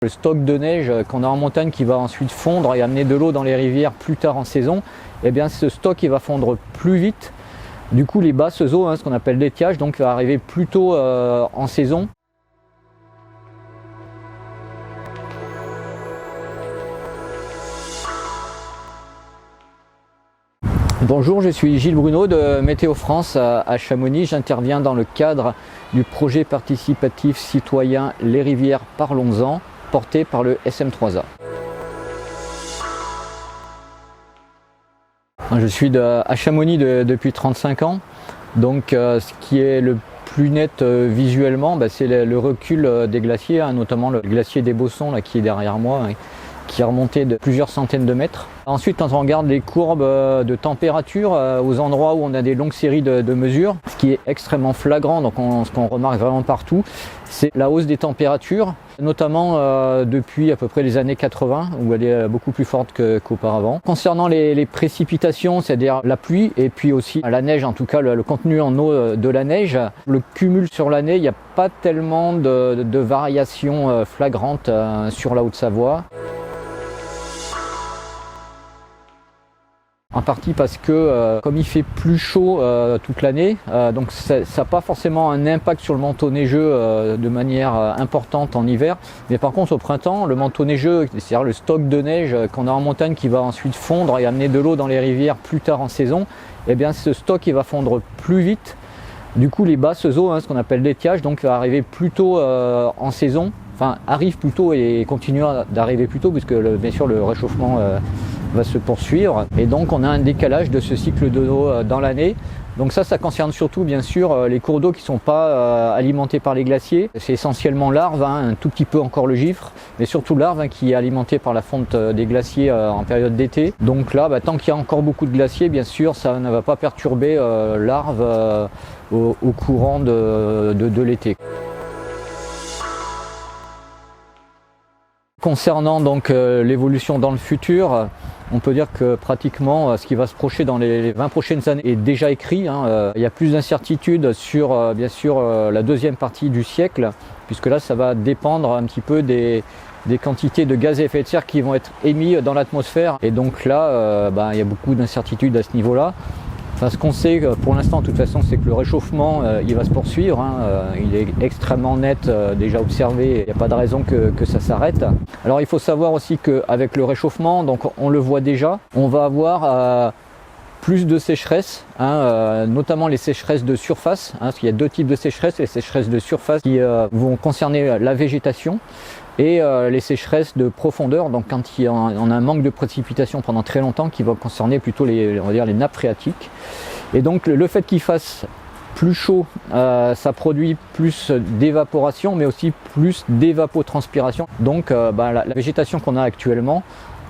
Le stock de neige qu'on a en montagne qui va ensuite fondre et amener de l'eau dans les rivières plus tard en saison, eh bien ce stock il va fondre plus vite. Du coup les basses eaux, ce qu'on appelle l'étiage, donc va arriver plus tôt en saison. Bonjour, je suis Gilles Bruno de Météo France à Chamonix. J'interviens dans le cadre du projet participatif citoyen Les Rivières Parlons-en, porté par le SM3A. Je suis à Chamonix depuis 35 ans, donc ce qui est le plus net visuellement, c'est le recul des glaciers, notamment le glacier des Bossons qui est derrière moi, qui est remonté de plusieurs centaines de mètres. Ensuite, quand on regarde les courbes de température aux endroits où on a des longues séries de mesures, ce qui est extrêmement flagrant, donc ce qu'on remarque vraiment partout, c'est la hausse des températures, notamment depuis à peu près les années 80, où elle est beaucoup plus forte qu'auparavant. Concernant les précipitations, c'est-à-dire la pluie et puis aussi la neige, en tout cas le contenu en eau de la neige, le cumul sur l'année, il n'y a pas tellement de variations flagrantes sur la Haute-Savoie. En partie parce que comme il fait plus chaud toute l'année, donc ça n'a pas forcément un impact sur le manteau neigeux de manière importante en hiver. Mais par contre au printemps, le manteau neigeux, c'est-à-dire le stock de neige qu'on a en montagne qui va ensuite fondre et amener de l'eau dans les rivières plus tard en saison, eh bien ce stock il va fondre plus vite. Du coup les basses eaux, ce qu'on appelle l'étiage, donc va arriver plus tôt en saison, enfin arrive plus tôt et continuera d'arriver plus tôt puisque bien sûr le réchauffement va se poursuivre, et donc on a un décalage de ce cycle de l'eau dans l'année. Donc ça concerne surtout bien sûr les cours d'eau qui ne sont pas alimentés par les glaciers. C'est essentiellement l'Arve, un tout petit peu encore le Gifre, mais surtout l'Arve qui est alimenté par la fonte des glaciers en période d'été. Donc là, tant qu'il y a encore beaucoup de glaciers, bien sûr, ça ne va pas perturber l'Arve au courant de l'été. Concernant donc l'évolution dans le futur, on peut dire que pratiquement ce qui va se projeter dans les 20 prochaines années est déjà écrit. Il y a plus d'incertitudes sur bien sûr la deuxième partie du siècle, puisque là ça va dépendre un petit peu des quantités de gaz à effet de serre qui vont être émis dans l'atmosphère. Et donc là, il y a beaucoup d'incertitudes à ce niveau-là. Enfin, ce qu'on sait pour l'instant de toute façon, c'est que le réchauffement il va se poursuivre, il est extrêmement net déjà observé, il n'y a pas de raison que ça s'arrête. Alors il faut savoir aussi qu'avec le réchauffement, donc on le voit déjà, on va avoir plus de sécheresse, notamment les sécheresses de surface, parce qu'il y a deux types de sécheresses, les sécheresses de surface qui vont concerner la végétation, et les sécheresses de profondeur, donc quand on a un manque de précipitation pendant très longtemps, qui va concerner plutôt les nappes phréatiques. Et donc le fait qu'il fasse plus chaud, ça produit plus d'évaporation, mais aussi plus d'évapotranspiration. Donc la végétation qu'on a actuellement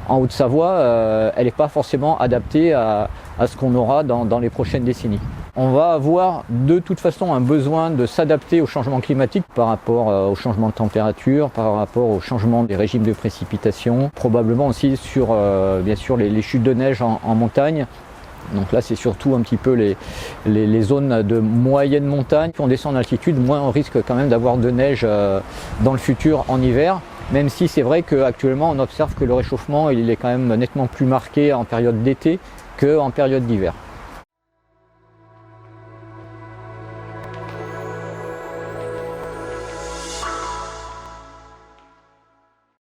en Haute-Savoie, elle n'est pas forcément adaptée à ce qu'on aura dans les prochaines décennies. On va avoir de toute façon un besoin de s'adapter au changement climatique par rapport au changement de température, par rapport au changement des régimes de précipitation, probablement aussi sur bien sûr les chutes de neige en montagne. Donc là c'est surtout un petit peu les zones de moyenne montagne. Plus on descend en altitude, moins on risque quand même d'avoir de neige dans le futur en hiver. Même si c'est vrai qu'actuellement on observe que le réchauffement il est quand même nettement plus marqué en période d'été qu'en période d'hiver.